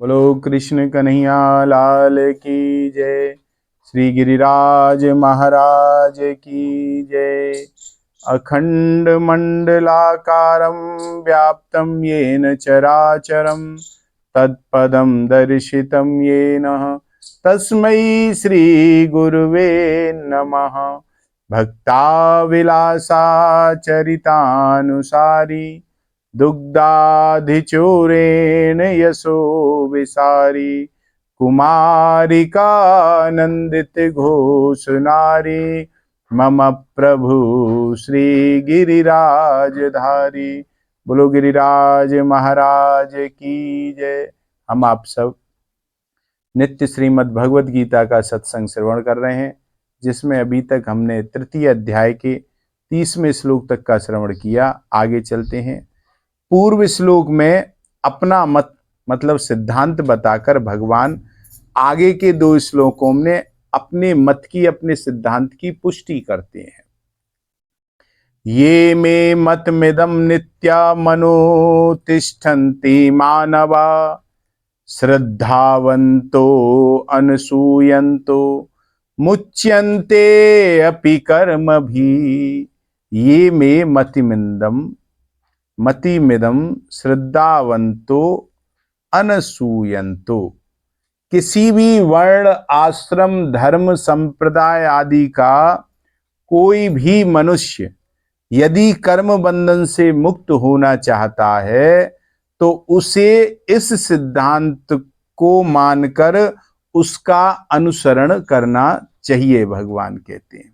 बोलो कृष्ण कन्हैया लाल की जय। श्री गिरिराज महाराज की जय। अखंड मंडलाकारं व्याप्तं येन चराचरं तत्पदं दर्शितं येन तस्मै श्री गुरुवे नमः। भक्ताविलासाचरितानुसारी दुग्धाधिचूरेण यशो विसारी कुमारिकानंदित घोष नारी मम प्रभु श्री गिरिराजधारी। बोलो गिरिराज महाराज की जय। हम आप सब नित्य श्रीमद् भगवद गीता का सत्संग श्रवण कर रहे हैं, जिसमें अभी तक हमने तृतीय अध्याय के 30वें श्लोक तक का श्रवण किया। आगे चलते हैं। पूर्व श्लोक में अपना मत मतलब सिद्धांत बताकर भगवान आगे के 2 श्लोकों में अपने मत की, अपने सिद्धांत की पुष्टि करते हैं। ये मे मतमिदं नित्या मनोतिष्ठन्ति मानवा श्रद्धावन्तो अनसूयन्तो मुच्यन्ते अपि कर्म भी। ये मे मतिमिदं श्रद्धावंतो अनसूयंतो। किसी भी वर्ण, आश्रम, धर्म, संप्रदाय आदि का कोई भी मनुष्य यदि कर्म बंधन से मुक्त होना चाहता है तो उसे इस सिद्धांत को मानकर उसका अनुसरण करना चाहिए। भगवान कहते हैं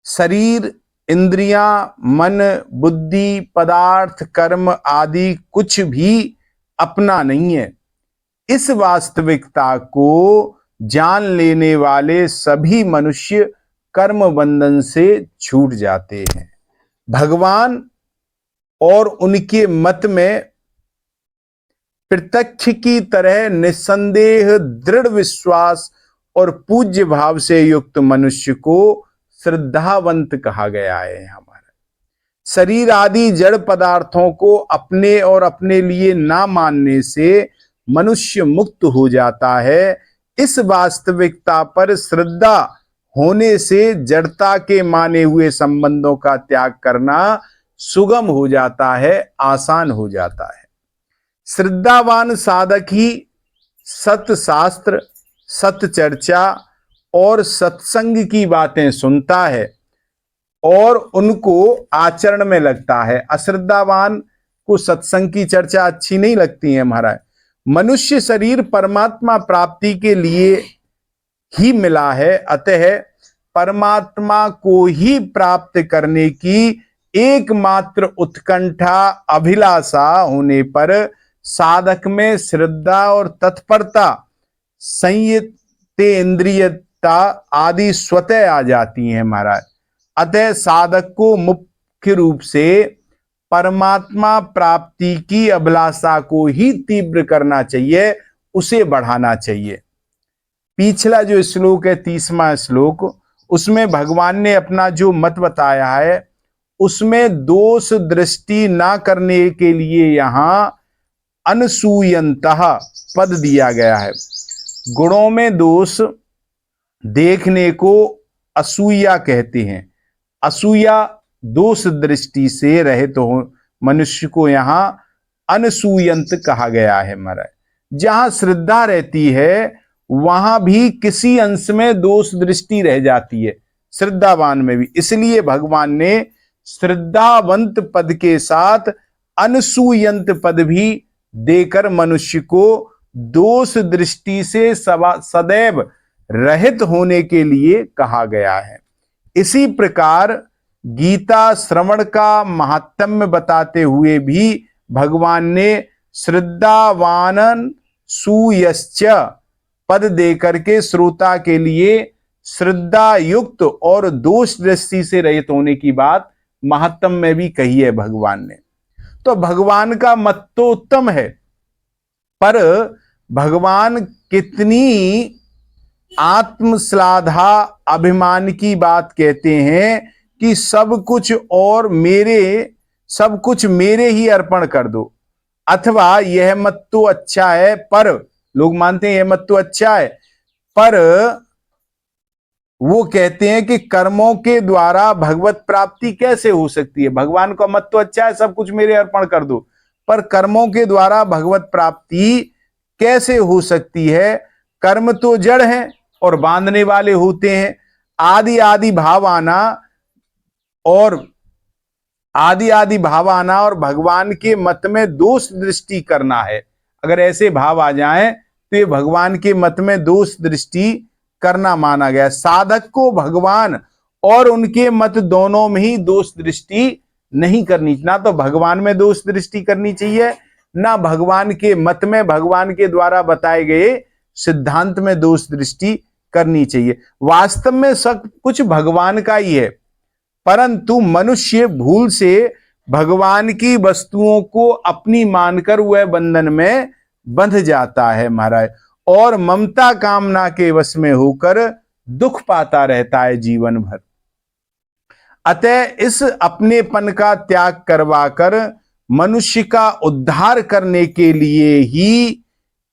शरीर, इंद्रियां, मन, बुद्धि, पदार्थ, कर्म आदि कुछ भी अपना नहीं है। इस वास्तविकता को जान लेने वाले सभी मनुष्य कर्म बंधन से छूट जाते हैं। भगवान और उनके मत में प्रत्यक्ष की तरह निस्संदेह दृढ़ विश्वास और पूज्य भाव से युक्त मनुष्य को श्रद्धावंत कहा गया है। हमारा शरीर आदि जड़ पदार्थों को अपने और अपने लिए ना मानने से मनुष्य मुक्त हो जाता है। इस वास्तविकता पर श्रद्धा होने से जड़ता के माने हुए संबंधों का त्याग करना सुगम हो जाता है, आसान हो जाता है। श्रद्धावान साधक ही सत शास्त्र, सत चर्चा और सत्संग की बातें सुनता है और उनको आचरण में लगता है। अश्रद्धावान को सत्संग की चर्चा अच्छी नहीं लगती है। महाराज, मनुष्य शरीर परमात्मा प्राप्ति के लिए ही मिला है, अतः परमात्मा को ही प्राप्त करने की एकमात्र उत्कंठा, अभिलाषा होने पर साधक में श्रद्धा और तत्परता, संयत इंद्रियता आदि स्वतः आ जाती हैं। महाराज, अतः साधक को मुख्य रूप से परमात्मा प्राप्ति की अभिलाषा को ही तीव्र करना चाहिए, उसे बढ़ाना चाहिए। पिछला जो श्लोक है 30वां श्लोक, उसमें भगवान ने अपना जो मत बताया है उसमें दोष दृष्टि ना करने के लिए यहां अनसूयंतः पद दिया गया है। गुणों में दोष देखने को असूया कहते हैं। असूया दोष दृष्टि से रहित हो मनुष्य को यहां अनसूयंत कहा गया है। महाराज, जहां श्रद्धा रहती है वहां भी किसी अंश में दोष दृष्टि रह जाती है, श्रद्धावान में भी। इसलिए भगवान ने श्रद्धावंत पद के साथ अनसूयंत पद भी देकर मनुष्य को दोष दृष्टि से सदैव रहित होने के लिए कहा गया है। इसी प्रकार गीता श्रवण का महात्म्य बताते हुए भी भगवान ने श्रद्धावानन सूयश्च पद देकर के श्रोता के लिए श्रद्धा युक्त और दोष दृष्टि से रहित होने की बात महात्म्य में भी कही है भगवान ने। तो भगवान का मत तो उत्तम है, पर भगवान कितनी आत्मश्लाघा अभिमान की बात कहते हैं कि सब कुछ मेरे ही अर्पण कर दो। अथवा यह मत तो अच्छा है, पर लोग मानते हैं यह मत तो अच्छा है, पर वो कहते हैं कि कर्मों के द्वारा भगवत प्राप्ति कैसे हो सकती है। भगवान का मत तो अच्छा है, सब कुछ मेरे अर्पण कर दो, पर कर्मों के द्वारा भगवत प्राप्ति कैसे हो सकती है। कर्म तो जड़ हैं और बांधने वाले होते हैं। आदि आदि भाव आना और भगवान के मत में दोष दृष्टि करना है। अगर ऐसे भाव आ जाएं तो ये भगवान के मत में दोष दृष्टि करना माना गया। साधक को भगवान और उनके मत दोनों में ही दोष दृष्टि नहीं करनी, ना तो भगवान में दोष दृष्टि करनी चाहिए, ना भगवान के मत में, भगवान के द्वारा बताए गए सिद्धांत में दोष दृष्टि करनी चाहिए। वास्तव में सब कुछ भगवान का ही है, परंतु मनुष्य भूल से भगवान की वस्तुओं को अपनी मानकर वह बंधन में बंध जाता है महाराज, और ममता कामना के वश में होकर दुख पाता रहता है जीवन भर। अतः इस अपनेपन का त्याग करवाकर मनुष्य का उद्धार करने के लिए ही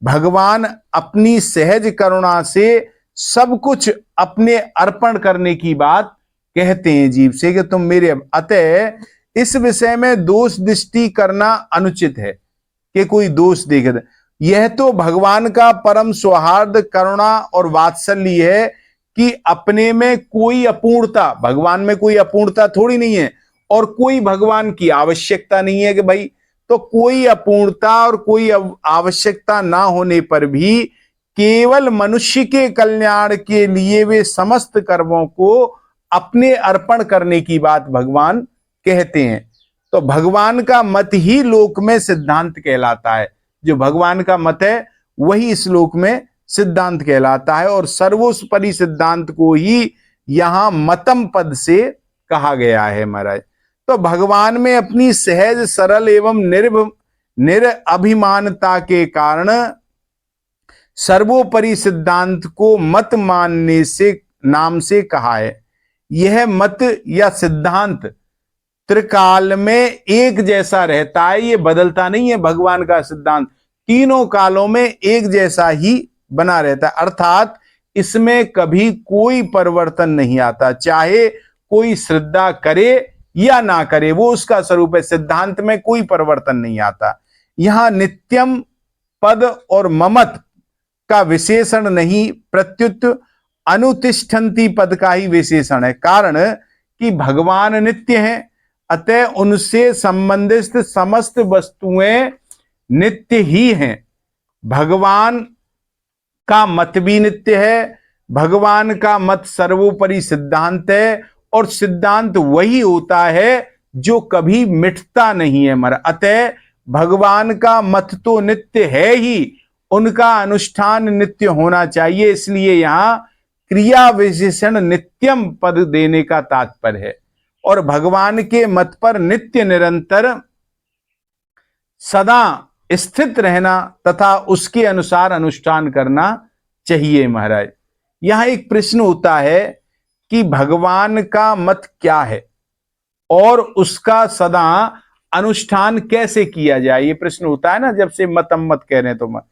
भगवान अपनी सहज करुणा से सब कुछ अपने अर्पण करने की बात कहते हैं जीव से कि तुम मेरे। अतः इस विषय में दोष दृष्टि करना अनुचित है कि कोई दोष देखे। यह तो भगवान का परम सौहार्द, करुणा और वात्सल्य है कि अपने में कोई अपूर्णता, भगवान में कोई अपूर्णता थोड़ी नहीं है, और कोई भगवान की आवश्यकता नहीं है कि भाई, तो कोई अपूर्णता और कोई आवश्यकता ना होने पर भी केवल मनुष्य के कल्याण के लिए वे समस्त कर्मों को अपने अर्पण करने की बात भगवान कहते हैं। तो भगवान का मत ही लोक में सिद्धांत कहलाता है। जो भगवान का मत है वही इस लोक में सिद्धांत कहलाता है, और सर्वोपरि सिद्धांत को ही यहां मतम पद से कहा गया है महाराज। तो भगवान में अपनी सहज, सरल एवं निरअभिमानता के कारण सर्वोपरि सिद्धांत को मत मानने से नाम से कहा है। यह मत या सिद्धांत त्रिकाल में एक जैसा रहता है, ये बदलता नहीं है। भगवान का सिद्धांत तीनों कालों में एक जैसा ही बना रहता है, अर्थात इसमें कभी कोई परिवर्तन नहीं आता। चाहे कोई श्रद्धा करे या ना करे, वो उसका स्वरूप है। सिद्धांत में कोई परिवर्तन नहीं आता। यहां नित्यम पद और ममत का विशेषण नहीं, प्रत्युत अनुतिष्ठन्ति पद का ही विशेषण है। कारण कि भगवान नित्य हैं, अतः उनसे संबंधित समस्त वस्तुएं नित्य ही हैं। भगवान का मत भी नित्य है, भगवान का मत सर्वोपरि सिद्धांत है, और सिद्धांत वही होता है जो कभी मिटता नहीं है मरा। अतः भगवान का मत तो नित्य है ही, उनका अनुष्ठान नित्य होना चाहिए। इसलिए यहां क्रिया विशेषण नित्यम पद देने का तात्पर्य है, और भगवान के मत पर नित्य निरंतर सदा स्थित रहना तथा उसके अनुसार अनुष्ठान करना चाहिए महाराज। यहां एक प्रश्न होता है कि भगवान का मत क्या है और उसका सदा अनुष्ठान कैसे किया जाए। ये प्रश्न होता है ना, जब से मत कह रहे हैं तो मत।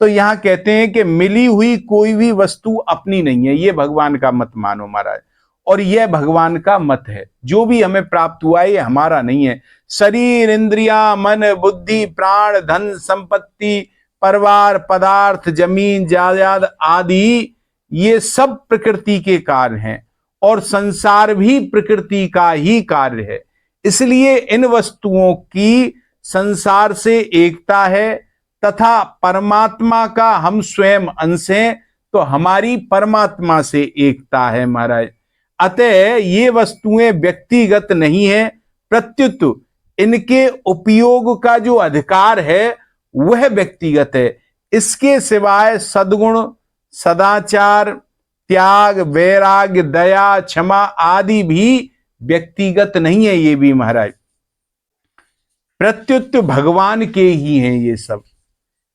तो यहां कहते हैं कि मिली हुई कोई भी वस्तु अपनी नहीं है, ये भगवान का मत मानो महाराज, और यह भगवान का मत है। जो भी हमें प्राप्त हुआ है ये हमारा नहीं है। शरीर, इंद्रिया, मन, बुद्धि, प्राण, धन, संपत्ति, परिवार, पदार्थ, जमीन, जायदाद आदि ये सब प्रकृति के कार्य हैं, और संसार भी प्रकृति का ही कार्य है। इसलिए इन वस्तुओं की संसार से एकता है, तथा परमात्मा का हम स्वयं अंश हैं, तो हमारी परमात्मा से एकता है महाराज। अतः ये वस्तुएं व्यक्तिगत नहीं है, प्रत्युत इनके उपयोग का जो अधिकार है वह व्यक्तिगत है। इसके सिवाय सद्गुण, सदाचार, त्याग, वैराग्य, दया, क्षमा आदि भी व्यक्तिगत नहीं है। ये भी महाराज प्रत्युत भगवान के ही हैं ये सब।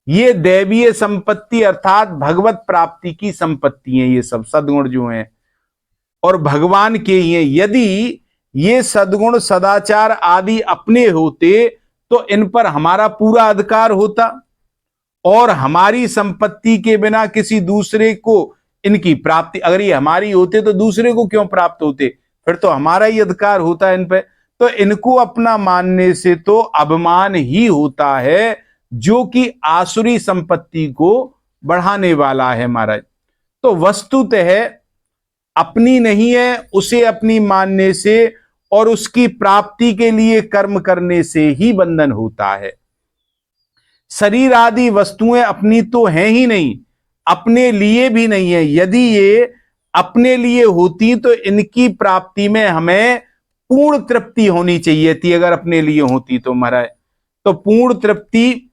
ये दैवीय संपत्ति अर्थात भगवत प्राप्ति की संपत्ति है। ये सब सद्गुण जो हैं और भगवान के ही हैं। यदि ये सद्गुण, सदाचार आदि अपने होते तो इन पर हमारा पूरा अधिकार होता और हमारी संपत्ति के बिना किसी दूसरे को इनकी प्राप्ति, अगर ये हमारी होते तो दूसरे को क्यों प्राप्त होते, फिर तो हमारा ही अधिकार होता इन पे। तो इनको अपना मानने से तो अभिमान ही होता है, जो कि आसुरी संपत्ति को बढ़ाने वाला है महाराज। तो वस्तुतः अपनी नहीं है, उसे अपनी मानने से और उसकी प्राप्ति के लिए कर्म करने से ही बंधन होता है। शरीर आदि वस्तुएं अपनी तो हैं ही नहीं, अपने लिए भी नहीं है। यदि ये अपने लिए होती तो इनकी प्राप्ति में हमें पूर्ण तृप्ति होनी चाहिए थी। अगर अपने लिए होती तो महाराज, तो पूर्ण तृप्ति,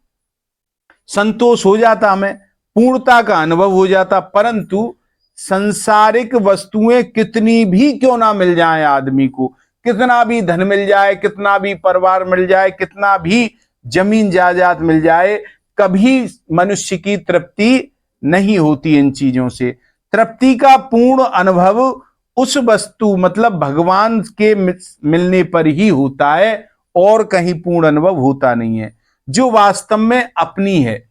संतोष हो जाता, हमें पूर्णता का अनुभव हो जाता। परंतु संसारिक वस्तुएं कितनी भी क्यों ना मिल जाए आदमी को, कितना भी धन मिल जाए, कितना भी परिवार मिल जाए, कितना भी जमीन जायदाद मिल जाए, कभी मनुष्य की तृप्ति नहीं होती इन चीजों से। तृप्ति का पूर्ण अनुभव उस वस्तु मतलब भगवान के मिलने पर ही होता है, और कहीं पूर्ण अनुभव होता नहीं है, जो वास्तव में अपनी है।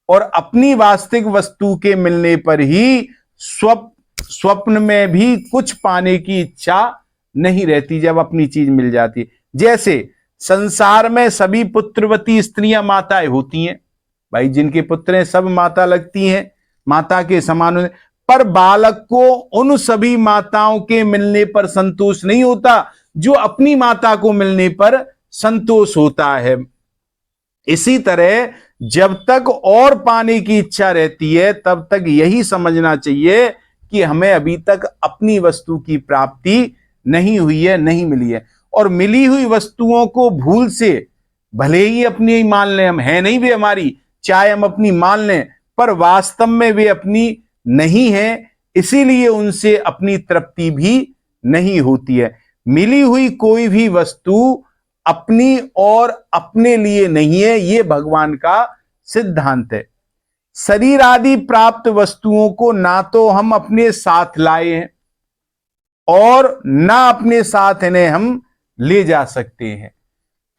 और अपनी वास्तविक वस्तु के मिलने पर ही स्वप्न में भी कुछ पाने की इच्छा नहीं रहती, जब अपनी चीज मिल जाती। जैसे संसार में सभी पुत्रवती स्त्रियां माताएं होती हैं भाई, जिनके पुत्र हैं सब माता लगती हैं, माता के समान। पर बालक को उन सभी माताओं के मिलने पर संतोष नहीं होता, जो अपनी माता को मिलने पर संतोष होता है। इसी तरह जब तक और पाने की इच्छा रहती है, तब तक यही समझना चाहिए कि हमें अभी तक अपनी वस्तु की प्राप्ति नहीं हुई है, नहीं मिली है। और मिली हुई वस्तुओं को भूल से भले ही अपनी ही मान लें, हम है नहीं वे हमारी, चाहे हम अपनी मान लें, पर वास्तव में वे अपनी नहीं है, इसीलिए उनसे अपनी तृप्ति भी नहीं होती है। मिली हुई कोई भी वस्तु अपनी और अपने लिए नहीं है, ये भगवान का सिद्धांत है। शरीर आदि प्राप्त वस्तुओं को ना तो हम अपने साथ लाए हैं और ना अपने साथ इन्हें हम ले जा सकते हैं,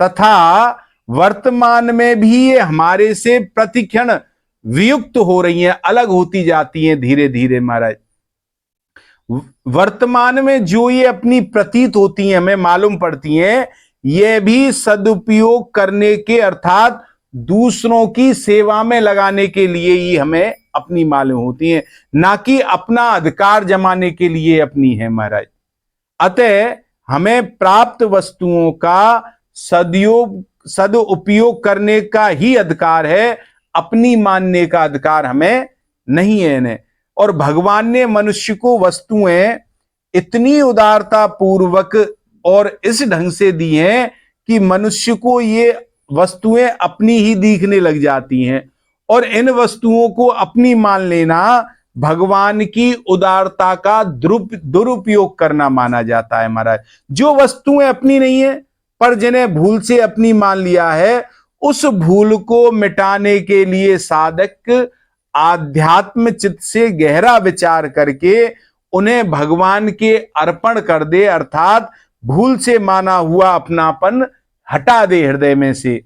तथा वर्तमान में भी ये हमारे से प्रतिक्षण वियुक्त हो रही हैं, अलग होती जाती हैं धीरे धीरे महाराज। वर्तमान में जो ये अपनी प्रतीत होती हैं, हमें मालूम पड़ती हैं, ये भी सदुपयोग करने के अर्थात दूसरों की सेवा में लगाने के लिए ही हमें अपनी मालूम होती हैं, ना कि अपना अधिकार जमाने के लिए अपनी है महाराज। अतः हमें प्राप्त वस्तुओं का सदुपयोग करने का ही अधिकार है, अपनी मानने का अधिकार हमें नहीं है इन्हें। और भगवान ने मनुष्य को वस्तुएं इतनी उदारता पूर्वक और इस ढंग से दी हैं कि मनुष्य को ये वस्तुएं अपनी ही दिखने लग जाती हैं, और इन वस्तुओं को अपनी मान लेना भगवान की उदारता का दुरुपयोग करना माना जाता है महाराज। जो वस्तुएं अपनी नहीं है पर जिन्हें भूल से अपनी मान लिया है, उस भूल को मिटाने के लिए साधक आध्यात्म चित्त से गहरा विचार करके उन्हें भगवान के अर्पण कर दे, अर्थात भूल से माना हुआ अपनापन हटा दे हृदय में से।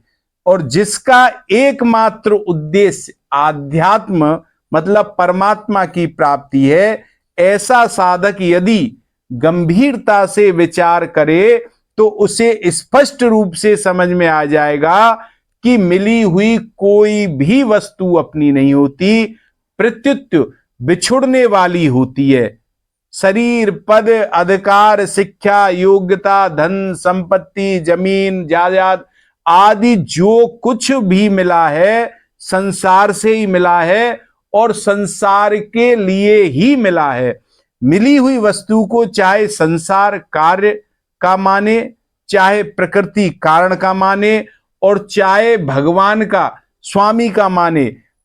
और जिसका एकमात्र उद्देश्य आध्यात्म मतलब परमात्मा की प्राप्ति है, ऐसा साधक यदि गंभीरता से विचार करे तो उसे स्पष्ट रूप से समझ में आ जाएगा कि मिली हुई कोई भी वस्तु अपनी नहीं होती, प्रत्युत बिछुड़ने वाली होती है। शरीर, पद, अधिकार, शिक्षा, योग्यता, धन, संपत्ति, जमीन, जायदाद आदि जो कुछ भी मिला है संसार से ही मिला है और संसार के लिए ही मिला है। मिली हुई वस्तु को चाहे संसार कार्य का माने, चाहे प्रकृति कारण का माने, और चाहे भगवान का स्वामी का माने,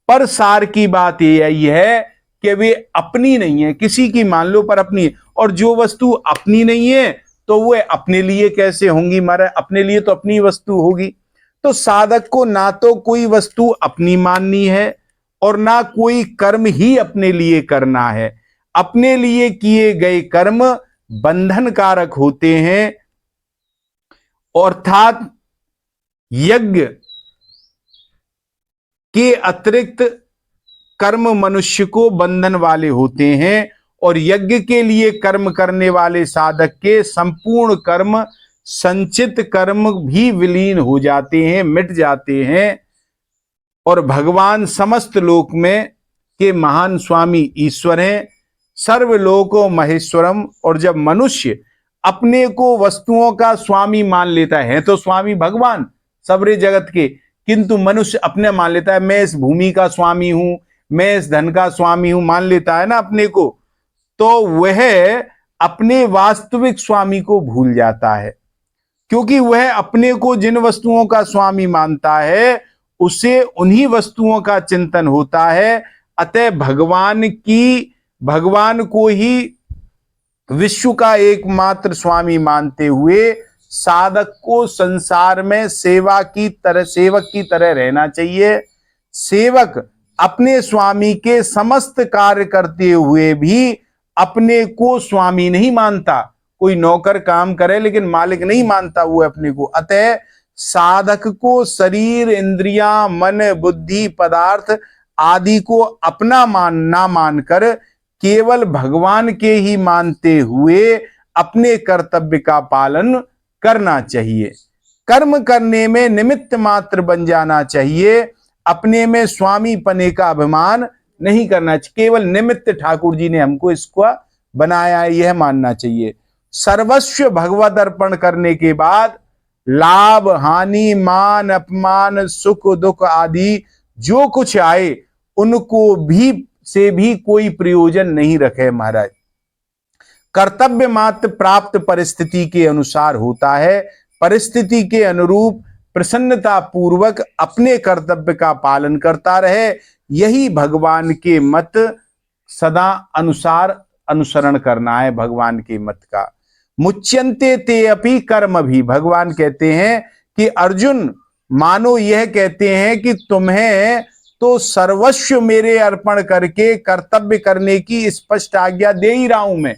पर सार की बात यही है कि वे अपनी नहीं है। किसी की मान लो पर अपनी, और जो वस्तु अपनी नहीं है तो वो अपने लिए कैसे होंगी महाराज, अपने लिए तो अपनी वस्तु होगी। तो साधक को ना तो कोई वस्तु अपनी माननी है और ना कोई कर्म ही अपने लिए करना है। अपने लिए किए गए कर्म बंधन कारक होते हैं, अर्थात यज्ञ के अतिरिक्त कर्म मनुष्य को बंधन वाले होते हैं और यज्ञ के लिए कर्म करने वाले साधक के संपूर्ण कर्म, संचित कर्म भी विलीन हो जाते हैं, मिट जाते हैं। और भगवान समस्त लोक में के महान स्वामी ईश्वर हैं, सर्वलोको महेश्वरम। और जब मनुष्य अपने को वस्तुओं का स्वामी मान लेता है तो स्वामी भगवान सबरे जगत के, किंतु मनुष्य अपने मान लेता है मैं इस भूमि का स्वामी हूं, मैं इस धन का स्वामी हूं, मान लेता है ना अपने को, तो वह अपने वास्तविक स्वामी को भूल जाता है। क्योंकि वह अपने को जिन वस्तुओं का स्वामी मानता है उसे उन्हीं वस्तुओं का चिंतन होता है। अतः भगवान को ही विश्व का एकमात्र स्वामी मानते हुए साधक को संसार में सेवक की तरह रहना चाहिए। सेवक अपने स्वामी के समस्त कार्य करते हुए भी अपने को स्वामी नहीं मानता। कोई नौकर काम करे लेकिन मालिक नहीं मानता वो अपने को। अतः साधक को शरीर, इंद्रियां, मन, बुद्धि, पदार्थ आदि को अपना ना मानकर केवल भगवान के ही मानते हुए अपने कर्तव्य का पालन करना चाहिए। कर्म करने में निमित्त मात्र बन जाना चाहिए, अपने में स्वामी पने का अभिमान नहीं करना चाहिए। केवल निमित्त ठाकुर जी ने हमको इसको बनाया है, यह मानना चाहिए। सर्वस्व भगवत अर्पण करने के बाद लाभ, हानि, मान, अपमान, सुख दुख आदि जो कुछ आए उनको भी कोई प्रयोजन नहीं रखे महाराज। कर्तव्य मात्र प्राप्त परिस्थिति के अनुसार होता है। परिस्थिति के अनुरूप प्रसन्नता पूर्वक अपने कर्तव्य का पालन करता रहे, यही भगवान के मत सदा अनुसरण करना है। भगवान के मत का मुच्यन्ते ते अपि कर्म भी, भगवान कहते हैं कि अर्जुन मानो यह कहते हैं कि तुम्हें तो सर्वस्व मेरे अर्पण करके कर्तव्य करने की स्पष्ट आज्ञा दे ही रहा हूं मैं।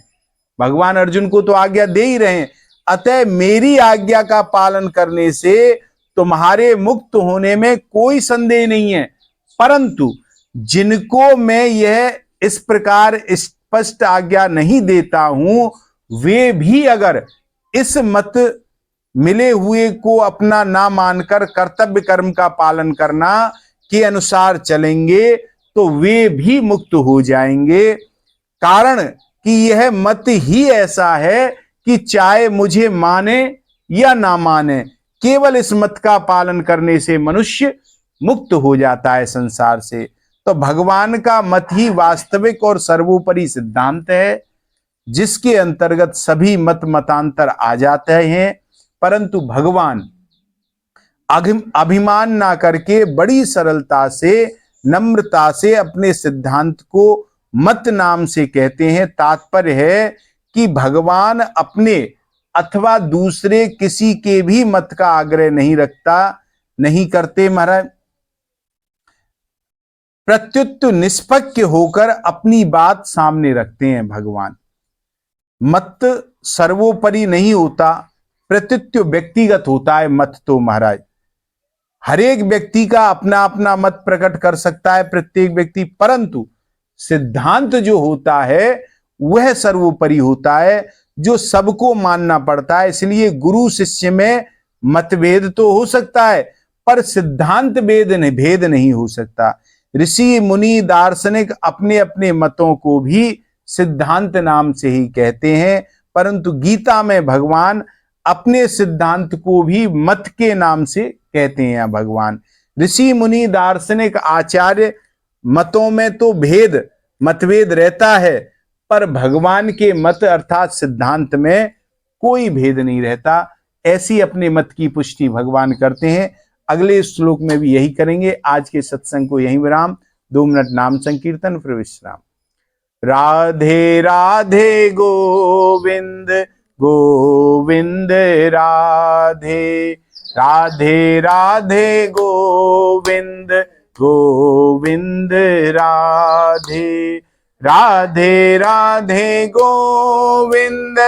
भगवान अर्जुन को तो आज्ञा दे ही रहे हैं। अतः मेरी आज्ञा का पालन करने से तुम्हारे मुक्त होने में कोई संदेह नहीं है। परंतु जिनको मैं यह इस प्रकार स्पष्ट आज्ञा नहीं देता हूं, वे भी अगर इस मत मिले हुए को अपना ना मानकर कर्तव्य कर्म का पालन करना के अनुसार चलेंगे तो वे भी मुक्त हो जाएंगे। कारण कि यह मत ही ऐसा है कि चाहे मुझे माने या ना माने, केवल इस मत का पालन करने से मनुष्य मुक्त हो जाता है संसार से। तो भगवान का मत ही वास्तविक और सर्वोपरि सिद्धांत है, जिसके अंतर्गत सभी मतांतर आ जाते हैं। परंतु भगवान अभिमान ना करके बड़ी सरलता से, नम्रता से अपने सिद्धांत को मत नाम से कहते हैं। तात्पर्य है कि भगवान अपने अथवा दूसरे किसी के भी मत का आग्रह नहीं करते महाराज। प्रत्युत निष्पक्ष होकर अपनी बात सामने रखते हैं भगवान। मत सर्वोपरि नहीं होता, प्रत्युत व्यक्तिगत होता है मत तो महाराज। हर एक व्यक्ति का अपना अपना मत प्रकट कर सकता है प्रत्येक व्यक्ति, परंतु सिद्धांत जो होता है वह सर्वोपरि होता है, जो सबको मानना पड़ता है। इसलिए गुरु शिष्य में मतभेद तो हो सकता है, पर सिद्धांत भेद नहीं हो सकता। ऋषि मुनि दार्शनिक अपने अपने मतों को भी सिद्धांत नाम से ही कहते हैं, परंतु गीता में भगवान अपने सिद्धांत को भी मत के नाम से कहते हैं। भगवान ऋषि मुनि दार्शनिक आचार्य मतों में तो मतभेद रहता है, पर भगवान के मत अर्थात सिद्धांत में कोई भेद नहीं रहता। ऐसी अपने मत की पुष्टि भगवान करते हैं। अगले श्लोक में भी यही करेंगे। आज के सत्संग को यहीं विराम। 2 मिनट नाम संकीर्तन फिर विश्राम। राधे राधे गोविंद गोविंद राधे, राधे राधे गोविंद गोविंद राधे, राधे राधे गोविंद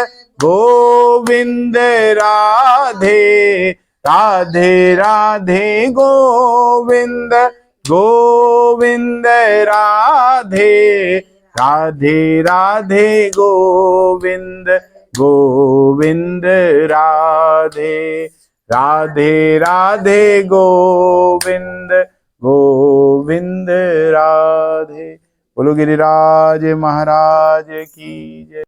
गोविंद राधे, राधे राधे गोविंद गोविंद राधे राधे राधे गोविंद गोविंद राधे राधे राधे गोविंद गोविंद राधे। बोलो गिरिराज महाराज की जय।